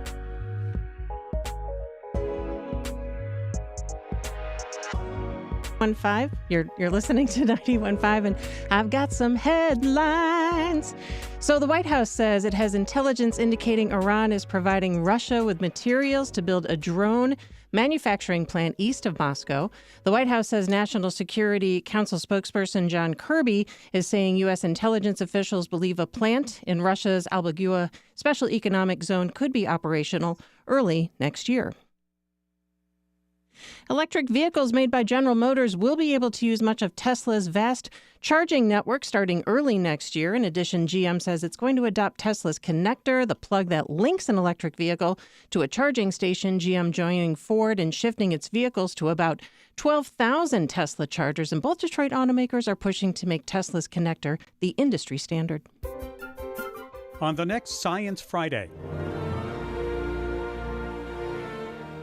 91.5. You're listening to 91.5, and I've got some headlines. So the White House says it has intelligence indicating Iran is providing Russia with materials to build a drone manufacturing plant east of Moscow. The White House says National Security Council spokesperson John Kirby is saying U.S. intelligence officials believe a plant in Russia's Albagua Special Economic Zone could be operational early next year. Electric vehicles made by General Motors will be able to use much of Tesla's vast charging network starting early next year. In addition, GM says it's going to adopt Tesla's connector, the plug that links an electric vehicle to a charging station. GM joining Ford in shifting its vehicles to about 12,000 Tesla chargers. And both Detroit automakers are pushing to make Tesla's connector the industry standard. On the next Science Friday.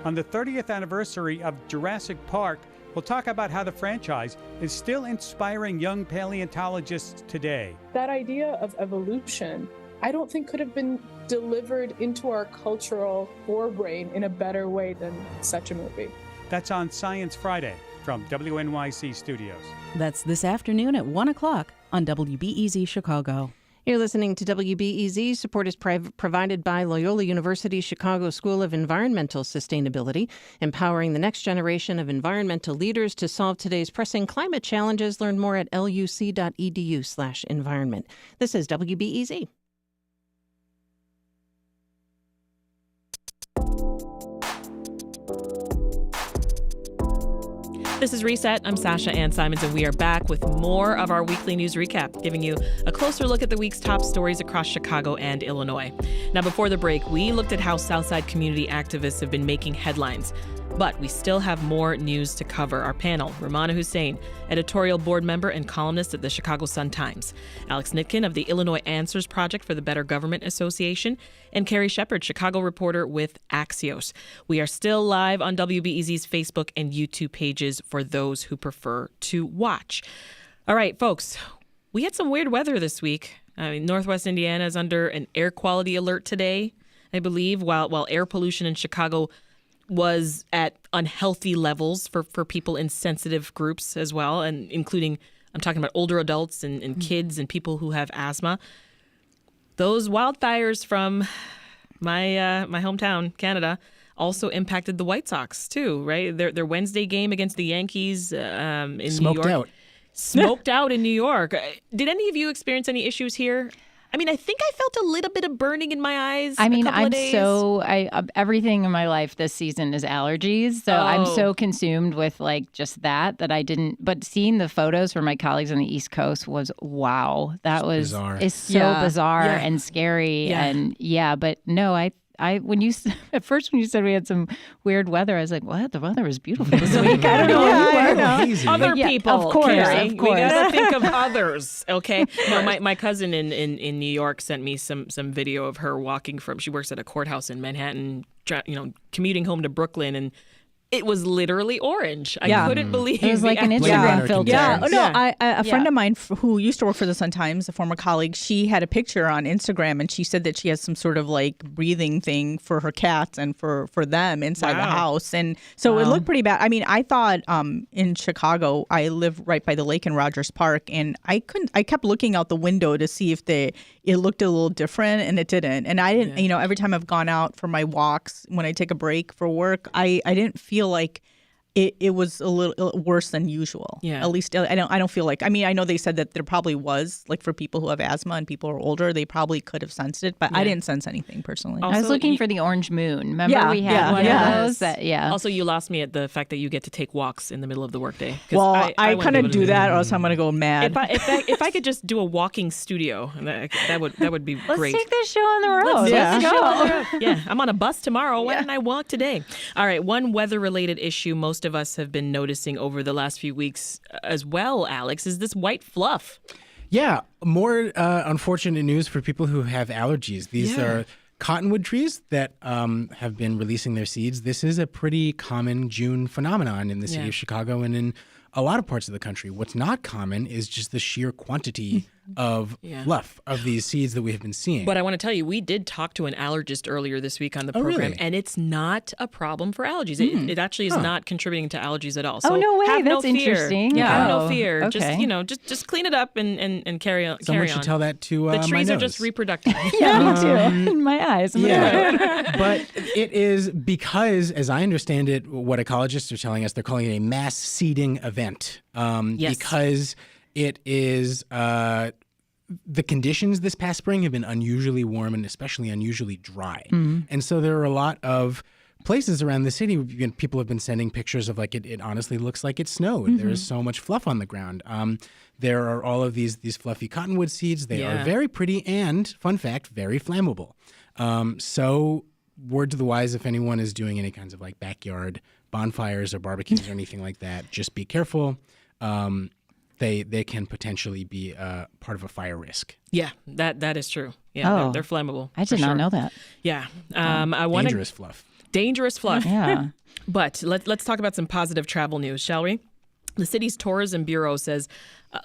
On the 30th anniversary of Jurassic Park, we'll talk about how the franchise is still inspiring young paleontologists today. That idea of evolution, I don't think could have been delivered into our cultural forebrain in a better way than such a movie. That's on Science Friday from WNYC Studios. That's this afternoon at 1 o'clock on WBEZ Chicago. You're listening to WBEZ. Support is provided by Loyola University Chicago School of Environmental Sustainability, empowering the next generation of environmental leaders to solve today's pressing climate challenges. Learn more at luc.edu/environment. This is WBEZ. This is Reset. I'm Sasha-Ann Simons, and we are back with more of our weekly news recap, giving you a closer look at the week's top stories across Chicago and Illinois. Now, before the break, we looked at how Southside community activists have been making headlines. But we still have more news to cover. Our panel, Rummana Hussain, editorial board member and columnist at the Chicago Sun-Times, Alex Nitkin of the Illinois Answers Project for the Better Government Association, and Carrie Shepherd, Chicago reporter with Axios. We are still live on WBEZ's Facebook and YouTube pages for those who prefer to watch. All right, folks, we had some weird weather this week. Northwest Indiana is under an air quality alert today, I believe, while air pollution in Chicago was at unhealthy levels for people in sensitive groups as well, and including, I'm talking about older adults and kids and people who have asthma. Those wildfires from my hometown, Canada, also impacted the White Sox too, right? Their Wednesday game against the Yankees in New York. Smoked out in New York. Did any of you experience any issues here? I mean, I think I felt a little bit of burning in my eyes. I mean, I'm everything in my life this season is allergies. So I'm so consumed with like just that I didn't. But seeing the photos from my colleagues on the East Coast was wow. That was bizarre. It's so bizarre and scary. Yeah. And but no, when you said we had some weird weather, I was like, "What? The weather was beautiful this week." I don't know. Other people, of course, Carrie. of course. We gotta think of others, okay? No, my cousin in New York sent me some video of her walking from. She works at a courthouse in Manhattan, commuting home to Brooklyn, and it was literally orange. I couldn't believe it was like an Instagram filter. Yeah. Oh, no, a friend of mine who used to work for the Sun-Times, a former colleague, she had a picture on Instagram, and she said that she has some sort of like breathing thing for her cats and for them inside the house. And so it looked pretty bad. I mean, I thought in Chicago, I live right by the lake in Rogers Park, and I kept looking out the window to see if it looked a little different, and it didn't. And I didn't, every time I've gone out for my walks, when I take a break for work, I didn't feel like it was a little worse than usual. Yeah. At least I don't feel like. I mean, I know they said that there probably was, like, for people who have asthma and people who are older, they probably could have sensed it, but I didn't sense anything personally. Also, I was looking for the orange moon. Remember we had one of those? Also, you lost me at the fact that you get to take walks in the middle of the workday. Well, I kind of do that, or else I'm going to go mad. If I could just do a walking studio, that would be great. Let's take this show on the road. Let's go. Yeah, I'm on a bus tomorrow. Why didn't I walk today? All right, one weather-related issue most of us have been noticing over the last few weeks as well, Alex, is this white fluff. Yeah, more unfortunate news for people who have allergies. These are cottonwood trees that have been releasing their seeds. This is a pretty common June phenomenon in the city of Chicago and in a lot of parts of the country. What's not common is just the sheer quantity of fluff of these seeds that we have been seeing. But I want to tell you, we did talk to an allergist earlier this week on the program, and it's not a problem for allergies. It actually is not contributing to allergies at all. So no way, have that's no fear. interesting. Have no fear. Okay. Just clean it up and carry on. Someone should tell that to the trees my are nose. just reproductive. Me too. In my eyes. But it is because, as I understand it, what ecologists are telling us, they're calling it a mass seeding event. Because it is the conditions this past spring have been unusually warm and especially unusually dry. And so there are a lot of places around the city, people have been sending pictures of like it honestly looks like it snowed. There is so much fluff on the ground. There are all of these fluffy cottonwood seeds. They are very pretty and, fun fact, very flammable. So word to the wise, if anyone is doing any kinds of like backyard bonfires or barbecues or anything like that, just be careful. They can potentially be part of a fire risk. Yeah, that is true. Yeah, they're flammable. I did not know that. Yeah. Dangerous fluff. Dangerous fluff. Yeah. But let's talk about some positive travel news, shall we? The city's tourism bureau says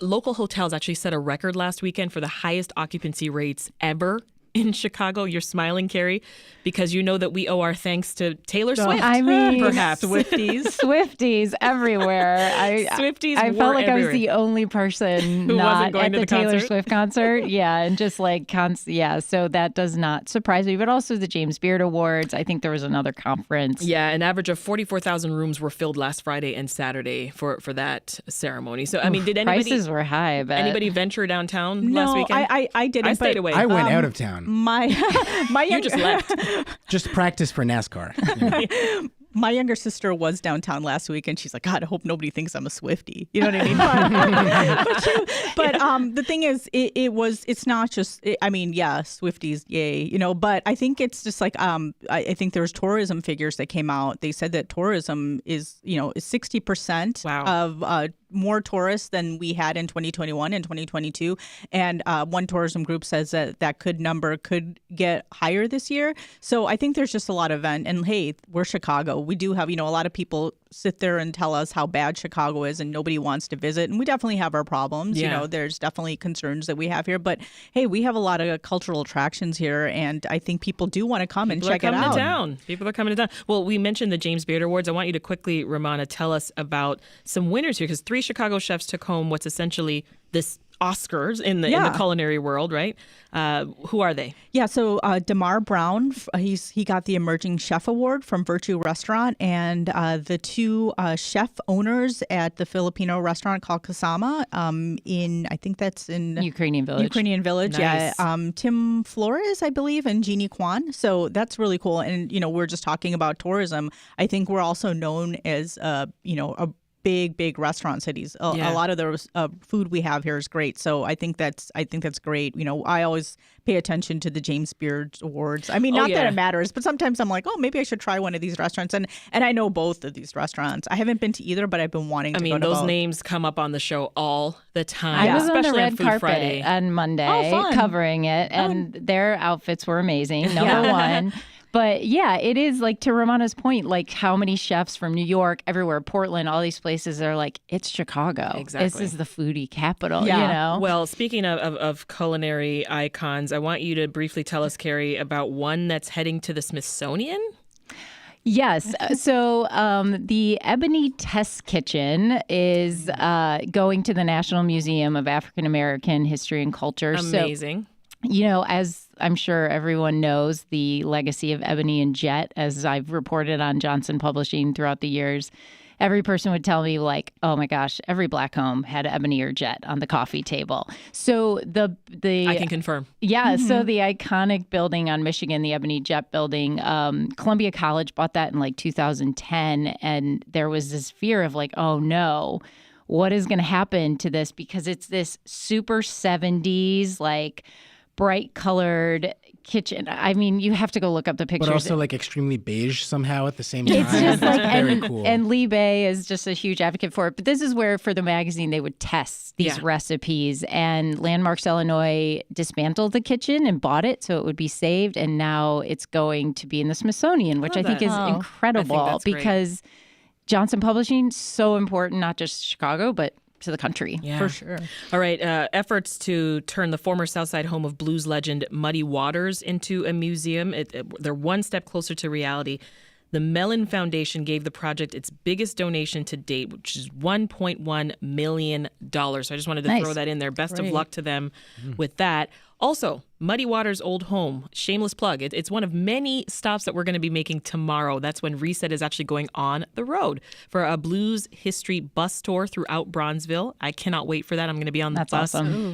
local hotels actually set a record last weekend for the highest occupancy rates ever in Chicago. You're smiling, Carrie, because you know that we owe our thanks to Taylor Swift. I mean, perhaps Swifties everywhere. Swifties. I felt like everywhere. I was the only person who not wasn't going at to the concert? Taylor Swift concert. Yeah, and just like so that does not surprise me. But also the James Beard Awards. I think there was another conference. Yeah, an average of 44,000 rooms were filled last Friday and Saturday for that ceremony. So I mean, did anybody prices were high? But anybody venture downtown last weekend? I didn't. I stayed away. I went out of town. My you just left. Just practice for NASCAR. You know. My younger sister was downtown last week, and she's like, God, I hope nobody thinks I'm a Swiftie. You know what I mean? But the thing is, it's not just, Swifties, yay, but I think it's just like, I think there's tourism figures that came out. They said that tourism is 60% of more tourists than we had in 2021 and 2022. And one tourism group says that number could get higher this year. So I think there's just a lot of event. And hey, we're Chicago. We do have, a lot of people sit there and tell us how bad Chicago is and nobody wants to visit. And we definitely have our problems. Yeah. There's definitely concerns that we have here. But hey, we have a lot of cultural attractions here. And I think people do want to come and check it out. People are coming to town. Well, we mentioned the James Beard Awards. I want you to quickly, Rummana, tell us about some winners here, because 3 Chicago chefs took home what's essentially this Oscars in the culinary world, right? Who are they? Yeah, so Damar Brown, he got the Emerging Chef Award from Virtue Restaurant, and the two chef owners at the Filipino restaurant called Kasama I think that's in Ukrainian Village. Nice. Yeah. Tim Flores, I believe, and Jeannie Kwan. So that's really cool. And, we're just talking about tourism. I think we're also known as, a big restaurant cities. A lot of the food we have here is great. So I think that's great. I always pay attention to the James Beard Awards. I mean, not that it matters, but sometimes I'm like, oh, maybe I should try one of these restaurants. And I know both of these restaurants. I haven't been to either, but I've been wanting to go to both. Those names come up on the show all the time. I was on the red Food carpet Friday. on Monday covering it, and their outfits were amazing. Number one. But yeah, it is like, to Rummana's point, like how many chefs from New York, everywhere, Portland, all these places are like, it's Chicago. Exactly. This is the foodie capital, Well, speaking of culinary icons, I want you to briefly tell us, Carrie, about one that's heading to the Smithsonian. Yes. So the Ebony Test Kitchen is going to the National Museum of African American History and Culture. Amazing. As I'm sure everyone knows, the legacy of Ebony and Jet, as I've reported on Johnson Publishing throughout the years, every person would tell me, like, oh my gosh, every Black home had Ebony or Jet on the coffee table. So I can confirm. Yeah. Mm-hmm. So the iconic building on Michigan, the Ebony Jet building, Columbia College bought that in like 2010. And there was this fear of like, oh no, what is going to happen to this? Because it's this super 70s, like, bright colored kitchen. I mean, you have to go look up the pictures. But also like extremely beige somehow at the same time. It's just like, very cool. And Lee Bay is just a huge advocate for it. But this is where, for the magazine, they would test these recipes. And Landmarks Illinois dismantled the kitchen and bought it so it would be saved. And now it's going to be in the Smithsonian, which I think is incredible, because Johnson Publishing, so important, not just Chicago, but to the country. Yeah. For sure. All right. Efforts to turn the former Southside home of blues legend Muddy Waters into a museum. They're one step closer to reality. The Mellon Foundation gave the project its biggest donation to date, which is $1.1 million. So I just wanted to throw that in there. Best of luck to them with that. Also, Muddy Waters' old home, shameless plug. It's one of many stops that we're going to be making tomorrow. That's when Reset is actually going on the road for a blues history bus tour throughout Bronzeville. I cannot wait for that. I'm going to be on the bus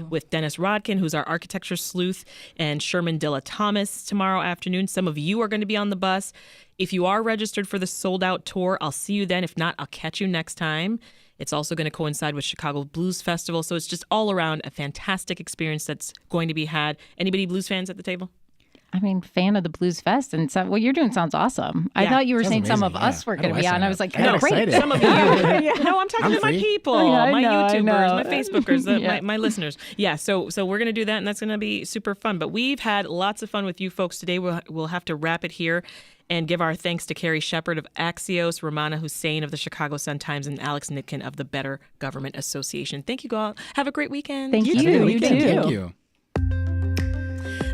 with Dennis Rodkin, who's our architecture sleuth, and Sherman Dilla Thomas tomorrow afternoon. Some of you are going to be on the bus. If you are registered for the sold-out tour, I'll see you then. If not, I'll catch you next time. It's also going to coincide with Chicago Blues Festival. So it's just all around a fantastic experience that's going to be had. Anybody blues fans at the table? I mean, fan of the Blues Fest, and what you're doing sounds awesome. I thought you were saying some of us were going to be on. I was like, no, great. Some of you. No, I'm talking to my people, my YouTubers, my Facebookers, my listeners. Yeah, so we're going to do that, and that's going to be super fun. But we've had lots of fun with you folks today. We'll have to wrap it here and give our thanks to Carrie Shepherd of Axios, Rummana Hussain of the Chicago Sun-Times, and Alex Nitkin of the Better Government Association. Thank you, all. Have a great weekend. Thank you. You too. Thank you.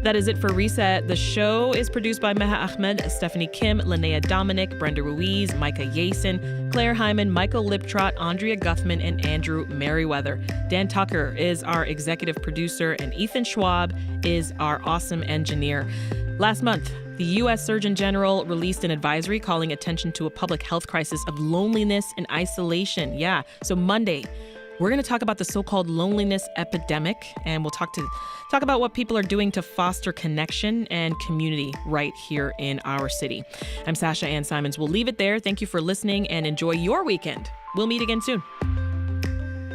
That is it for Reset. The show is produced by Meha Ahmed, Stephanie Kim, Linnea Dominic, Brenda Ruiz, Micah Yason, Claire Hyman, Michael Liptrot, Andrea Guthman, and Andrew Merriweather. Dan Tucker is our executive producer, and Ethan Schwab is our awesome engineer. Last month, the U.S. Surgeon General released an advisory calling attention to a public health crisis of loneliness and isolation. Yeah, so Monday, we're going to talk about the so-called loneliness epidemic, and we'll talk about what people are doing to foster connection and community right here in our city. I'm Sasha-Ann Simons. We'll leave it there. Thank you for listening, and enjoy your weekend. We'll meet again soon.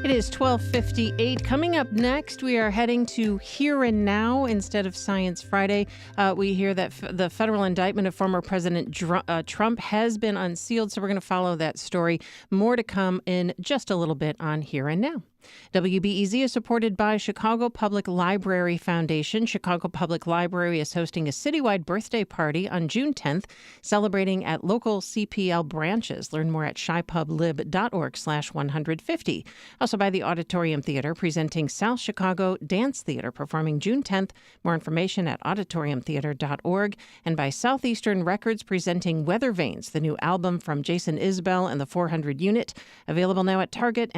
It is 12:58. Coming up next, we are heading to Here and Now instead of Science Friday. We hear that the federal indictment of former President Trump has been unsealed, so we're going to follow that story. More to come in just a little bit on Here and Now. WBEZ is supported by Chicago Public Library Foundation. Chicago Public Library is hosting a citywide birthday party on June 10th, celebrating at local CPL branches. Learn more at shipublib.org/150. Also by the Auditorium Theater, presenting South Chicago Dance Theater, performing June 10th. More information at auditoriumtheater.org. And by Southeastern Records, presenting Weather Vanes, the new album from Jason Isbell and the 400 Unit, available now at Target.